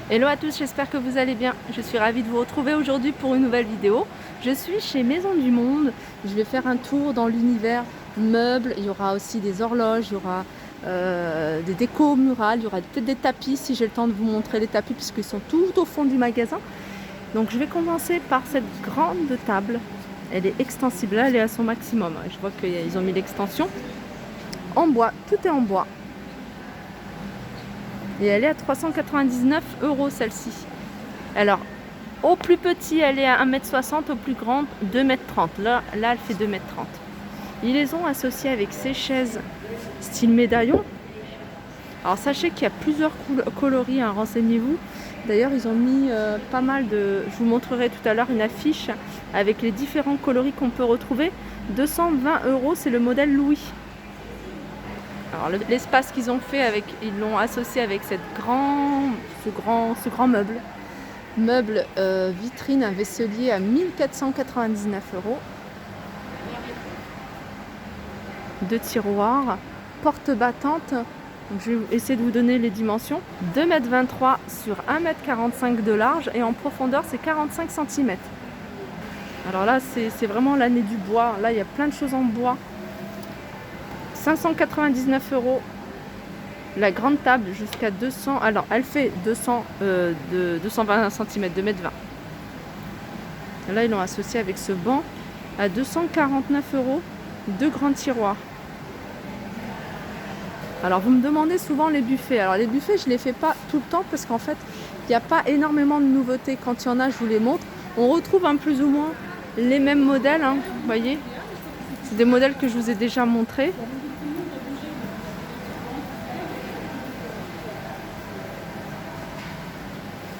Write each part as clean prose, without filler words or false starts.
Hello à tous, j'espère que vous allez bien. Je suis ravie de vous retrouver aujourd'hui pour une nouvelle vidéo. Je suis chez Maison du Monde. Je vais faire un tour dans l'univers meubles. Il y aura aussi des horloges, il y aura des décos murales, il y aura peut-être des tapis si j'ai le temps de vous montrer les tapis puisqu'ils sont tout au fond du magasin. Donc je vais commencer par cette grande table. Elle est extensible, là elle est à son maximum. Je vois qu'ils ont mis l'extension en bois, tout est en bois. Et elle est à 399 € celle-ci. Alors, au plus petit, elle est à 1,60 m, au plus grande, 2,30 m. Là, elle fait 2,30 m. Ils les ont associés avec ces chaises style médaillon. Alors, sachez qu'il y a plusieurs coloris, hein, renseignez-vous. D'ailleurs, ils ont mis pas mal de... Je vous montrerai tout à l'heure une affiche avec les différents coloris qu'on peut retrouver. 220 €, c'est le modèle Louis. Alors l'espace qu'ils ont fait ils l'ont associé avec ce grand meuble vitrine, un vaisselier à 1499 €. Deux tiroirs, porte battante. Donc, je vais essayer de vous donner les dimensions. 2,23 m sur 1,45 m de large et en profondeur c'est 45 cm. Alors là c'est vraiment l'année du bois. Là il y a plein de choses en bois. 599 €. La grande table jusqu'à 200. Alors elle fait 220 cm, 2,20 m. Là ils l'ont associé avec ce banc à 249 €. Deux grands tiroirs. Alors vous me demandez souvent les buffets. Alors les buffets je ne les fais pas tout le temps parce qu'en fait il n'y a pas énormément de nouveautés. Quand il y en a je vous les montre. On retrouve plus ou moins les mêmes modèles, hein, vous voyez. C'est des modèles que je vous ai déjà montrés.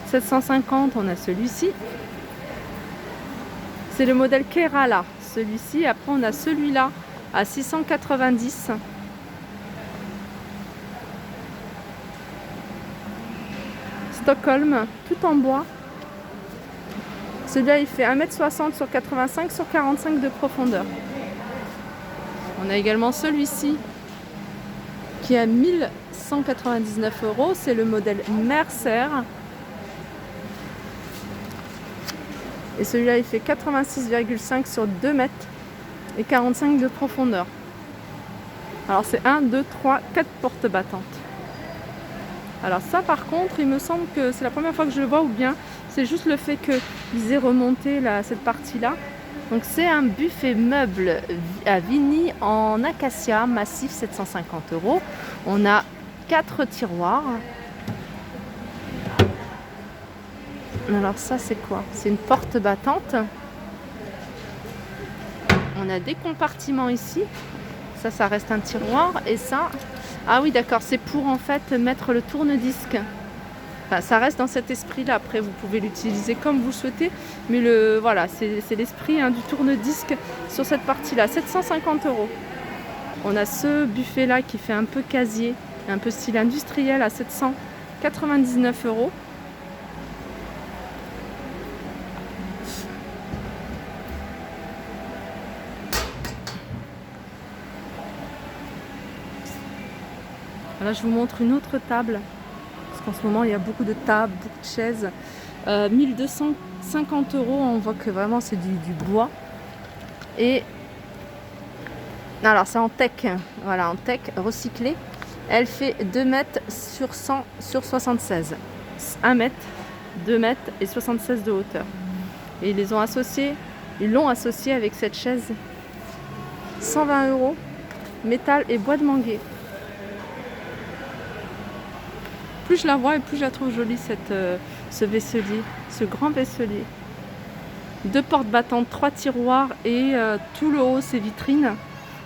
« 750 €, on a celui-ci. C'est le modèle Kerala, celui-ci. Après, on a celui-là à 690 €. Stockholm, tout en bois. Celui-là, il fait 1,60 m sur 85 sur 45 de profondeur. On a également celui-ci qui est à 1199 €. C'est le modèle Mercer. Et celui-là, il fait 86,5 sur 2 mètres et 45 de profondeur. Alors, c'est 1, 2, 3, 4 portes battantes. Alors ça, par contre, il me semble que c'est la première fois que je le vois, ou bien c'est juste le fait qu'ils aient remonté cette partie-là. Donc, c'est un buffet meuble à Vigny en acacia massif, 750 €. On a 4 tiroirs. Alors ça c'est quoi? C'est une porte battante. On a des compartiments ici. Ça reste un tiroir. Et ça, ah oui d'accord, c'est pour en fait mettre le tourne-disque. Enfin, ça reste dans cet esprit là. Après vous pouvez l'utiliser comme vous souhaitez. Mais voilà, c'est l'esprit, hein, du tourne-disque sur cette partie là. 750 €. On a ce buffet là qui fait un peu casier, un peu style industriel, à 799 €. Là, je vous montre une autre table, parce qu'en ce moment, il y a beaucoup de tables, beaucoup de chaises. 1250 €, on voit que vraiment c'est du bois. Et alors, c'est en teck, voilà, en teck recyclé. Elle fait 2 mètres sur 100 sur 76. 1 mètre, 2 mètres et 76 de hauteur. Et ils l'ont associé avec cette chaise. 120 €, métal et bois de manguier. Plus je la vois et plus je la trouve jolie, ce vaisselier, ce grand vaisselier. 2 portes battantes, 3 tiroirs et tout le haut c'est vitrine.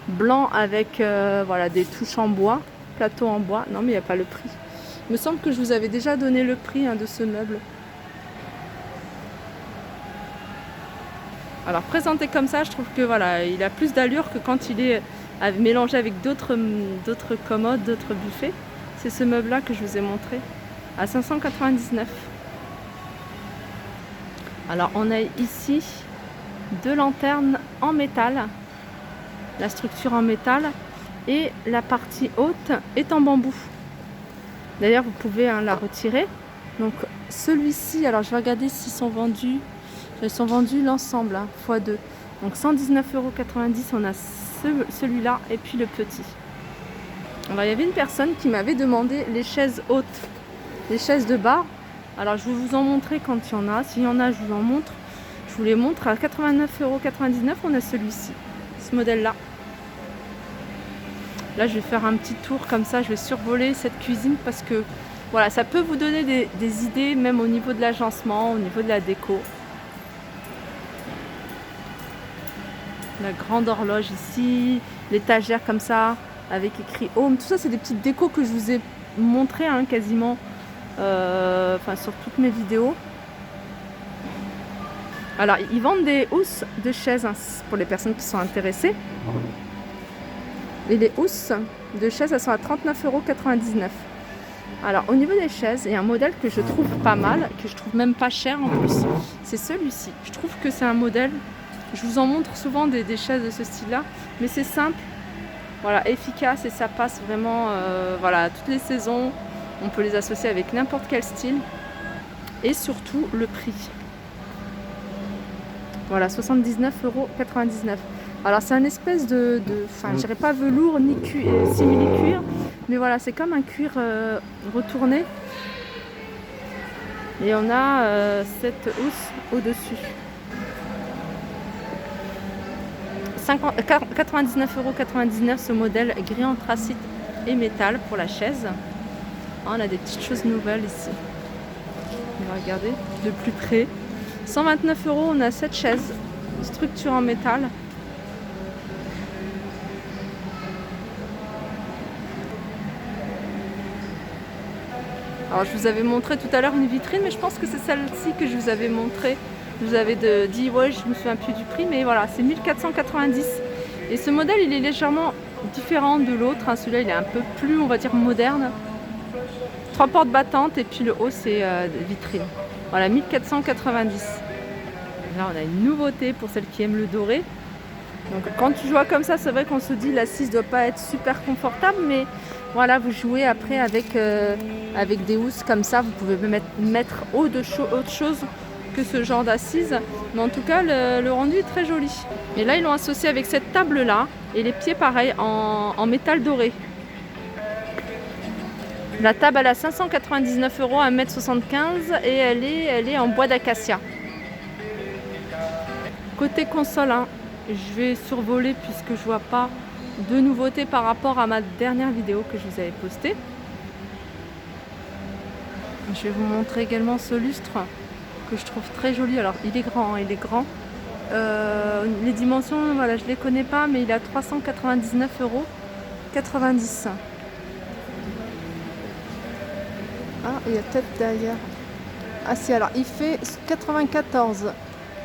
Blanc avec voilà, des touches en bois, plateau en bois. Non mais il n'y a pas le prix. Il me semble que je vous avais déjà donné le prix, hein, de ce meuble. Alors présenté comme ça, je trouve que voilà, il a plus d'allure que quand il est mélangé avec d'autres commodes, d'autres buffets. C'est ce meuble-là que je vous ai montré à 599 €. Alors on a ici 2 lanternes en métal, la structure en métal et la partie haute est en bambou. D'ailleurs vous pouvez, hein, la retirer Donc celui-ci, alors je vais regarder s'ils sont vendus. Ils sont vendus l'ensemble, hein, x2. Donc 119,90 €, on a celui-là et puis le petit. Alors il y avait une personne qui m'avait demandé les chaises hautes, les chaises de bar. Alors je vais vous en montrer quand il y en a. S'il y en a, je vous en montre. Je vous les montre. À 89,99 €, on a celui-ci, ce modèle-là. Là, je vais faire un petit tour comme ça. Je vais survoler cette cuisine parce que voilà, ça peut vous donner des idées, même au niveau de l'agencement, au niveau de la déco. La grande horloge ici, l'étagère comme ça, avec écrit Home. Tout ça, c'est des petites décos que je vous ai montré hein, quasiment sur toutes mes vidéos. Alors, ils vendent des housses de chaises hein, pour les personnes qui sont intéressées. Et les housses de chaises, elles sont à 39,99 €. Alors, au niveau des chaises, il y a un modèle que je trouve pas mal, que je trouve même pas cher en plus. C'est celui-ci. Je trouve que c'est un modèle. Je vous en montre souvent des chaises de ce style-là, mais c'est simple, voilà, efficace et ça passe vraiment voilà, toutes les saisons. On peut les associer avec n'importe quel style et surtout le prix. Voilà, 79,99 €. Alors c'est un espèce je dirais pas velours ni simili-cuir, mais voilà, c'est comme un cuir retourné. Et on a cette housse au-dessus. 99,99 € ce modèle gris anthracite et métal pour la chaise. On a des petites choses nouvelles ici. On va regarder de plus près. 129 €, on a cette chaise, structure en métal. Alors je vous avais montré tout à l'heure une vitrine, mais je pense que c'est celle-ci que je vous avais montré. Je vous avais dit, ouais, je me souviens plus du prix, mais voilà, c'est 1490. Et ce modèle, il est légèrement différent de l'autre. Hein. Celui-là, il est un peu plus, on va dire, moderne. 3 portes battantes et puis le haut, c'est vitrine. Voilà, 1490. Là, on a une nouveauté pour celles qui aiment le doré. Donc, quand tu joues comme ça, c'est vrai qu'on se dit l'assise ne doit pas être super confortable, mais voilà, vous jouez après avec des housses comme ça. Vous pouvez mettre autre chose que ce genre d'assise, mais en tout cas le rendu est très joli. Et là ils l'ont associé avec cette table là et les pieds pareil en métal doré. La table elle a 599 €, 1,75 m et elle est en bois d'acacia. Côté console, hein, je vais survoler puisque je vois pas de nouveautés par rapport à ma dernière vidéo que je vous avais postée. Je vais vous montrer également ce lustre que je trouve très joli. Alors il est grand, hein, il est grand. Les dimensions, voilà, je les connais pas, mais il est à 399,90 €. Ah, il y a peut-être derrière. Ah si, alors il fait 94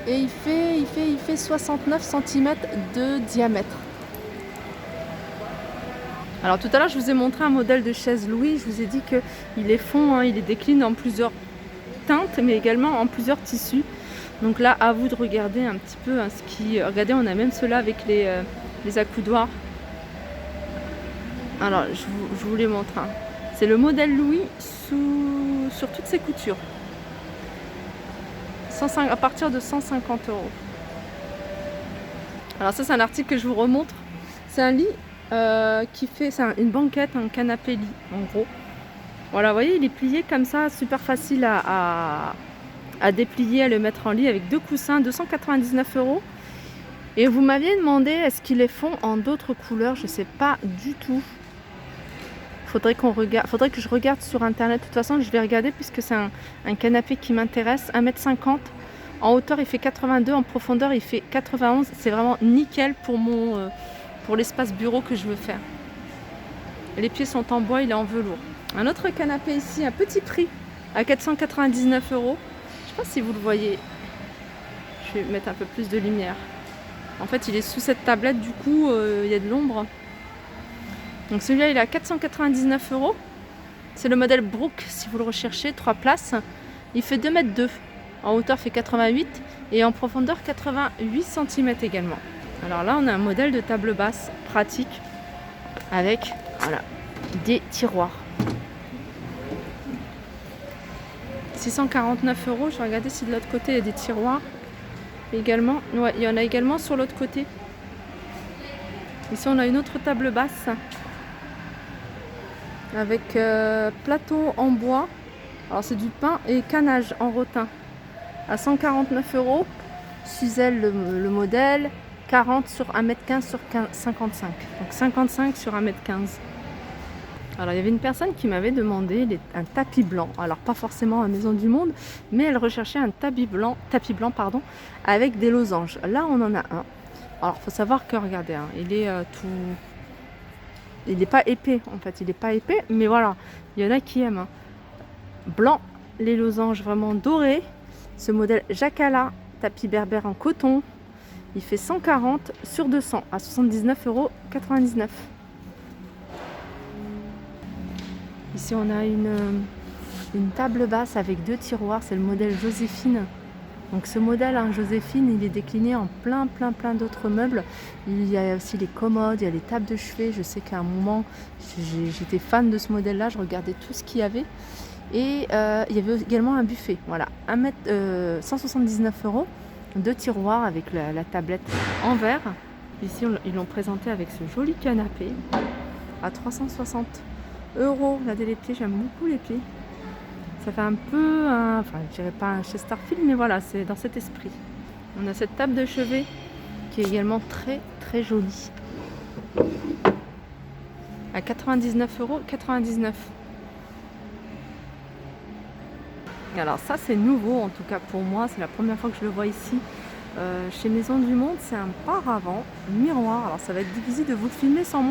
et il fait 69 cm de diamètre. Alors tout à l'heure je vous ai montré un modèle de chaise Louis. Je vous ai dit qu'il est fond, hein, il est décline en plusieurs teintes, mais également en plusieurs tissus. Donc là, à vous de regarder un petit peu hein, regardez, on a même ceux-là avec les accoudoirs. Alors, je vous les montre. Hein. C'est le modèle Louis sur toutes ses coutures. À partir de 150 €. Alors ça, c'est un article que je vous remontre. C'est un lit c'est une banquette, un canapé lit, en gros. Voilà, vous voyez, il est plié comme ça, super facile à déplier, à le mettre en lit avec 2 coussins, 299 €. Et vous m'aviez demandé est-ce qu'ils les font en d'autres couleurs, je ne sais pas du tout. Faudrait que je regarde sur internet. De toute façon, je vais regarder puisque c'est un canapé qui m'intéresse. 1,50 m. En hauteur, il fait 82, en profondeur, il fait 91. C'est vraiment nickel pour l'espace bureau que je veux faire. Les pieds sont en bois, il est en velours. Un autre canapé ici, à petit prix, à 499 €. Je ne sais pas si vous le voyez. Je vais mettre un peu plus de lumière. En fait, il est sous cette tablette, du coup, il y a de l'ombre. Donc celui-là, il est à 499 €. C'est le modèle Brook, si vous le recherchez, 3 places. Il fait 2,2 m. En hauteur, fait 88 et en profondeur, 88 cm également. Alors là, on a un modèle de table basse pratique avec voilà, des tiroirs. 649 €. Je vais regarder si de l'autre côté il y a des tiroirs également. Ouais, il y en a également sur l'autre côté. Ici on a une autre table basse avec plateau en bois. Alors c'est du pain et canage en rotin à 149 €. Suzel le modèle, 40 sur 1,15 m sur 55. Donc 55 sur 1,15 m. Alors il y avait une personne qui m'avait demandé un tapis blanc. Alors pas forcément à Maison du Monde, mais elle recherchait un tapis blanc pardon, avec des losanges. Là on en a un. Alors faut savoir que regardez, hein, il est tout... Il n'est pas épais en fait, il n'est pas épais, mais voilà, il y en a qui aiment. Hein. Blanc, les losanges vraiment dorés. Ce modèle Jacala, tapis berbère en coton. Il fait 140 sur 200 à 79,99 €. Ici on a une table basse avec 2 tiroirs, c'est le modèle Joséphine. Donc ce modèle, hein, Joséphine, il est décliné en plein d'autres meubles. Il y a aussi les commodes, il y a les tables de chevet. Je sais qu'à un moment, j'étais fan de ce modèle-là, je regardais tout ce qu'il y avait. Et il y avait également un buffet, voilà, 179 €, 2 tiroirs avec la tablette en verre. Ici, ils l'ont présenté avec ce joli canapé à 360 €. Regardez les pieds, j'aime beaucoup les pieds. Ça fait un peu, enfin je dirais pas un Chesterfield, mais voilà, c'est dans cet esprit. On a cette table de chevet qui est également très jolie. À 99,99 €. Alors ça c'est nouveau en tout cas pour moi, c'est la première fois que je le vois ici. Chez Maison du Monde, c'est un paravent miroir. Alors ça va être difficile de vous filmer sans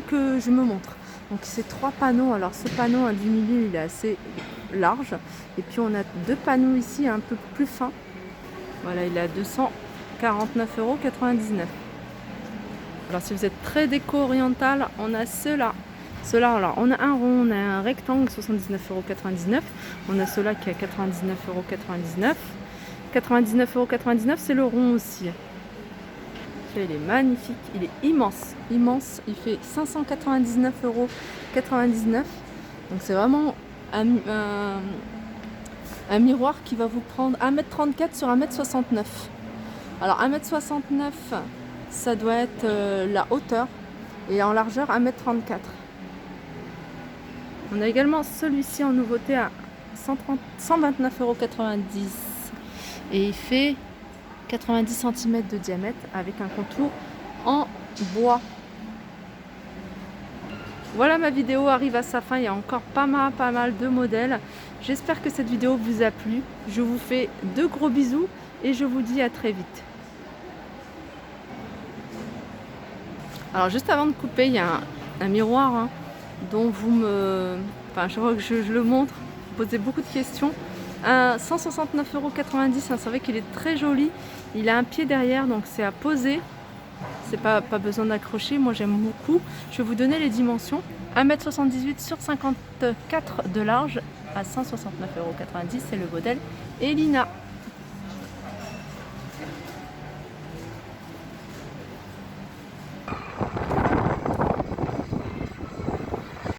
que je me montre. Donc c'est 3 panneaux. Alors ce panneau du milieu il est assez large. Et puis on a 2 panneaux ici un peu plus fins. Voilà, il est à 249,99 €. Alors si vous êtes très déco oriental, on a ceux-là. Ceux-là, alors on a un rond, on a un rectangle 79,99 €. On a ceux-là qui est à 99,99 €. 99,99 €, c'est le rond aussi. Il est magnifique, il est immense, il fait 599,99 €. Donc c'est vraiment un miroir qui va vous prendre 1,34 m sur 1,69 m. Alors 1,69 m, ça doit être la hauteur, et en largeur 1,34 m. On a également celui-ci en nouveauté à 129,90 € et il fait 90 cm de diamètre avec un contour en bois. Voilà, ma vidéo arrive à sa fin, il y a encore pas mal de modèles. J'espère que cette vidéo vous a plu. Je vous fais de gros bisous et je vous dis à très vite. Alors juste avant de couper, il y a un miroir, hein, dont enfin je vois que je le montre, vous posez beaucoup de questions. 169,90 €, hein, c'est vrai qu'il est très joli. Il a un pied derrière, donc c'est à poser. C'est pas besoin d'accrocher, moi j'aime beaucoup. Je vais vous donner les dimensions. 1,78 m sur 54 de large à 169,90 €, c'est le modèle Elina.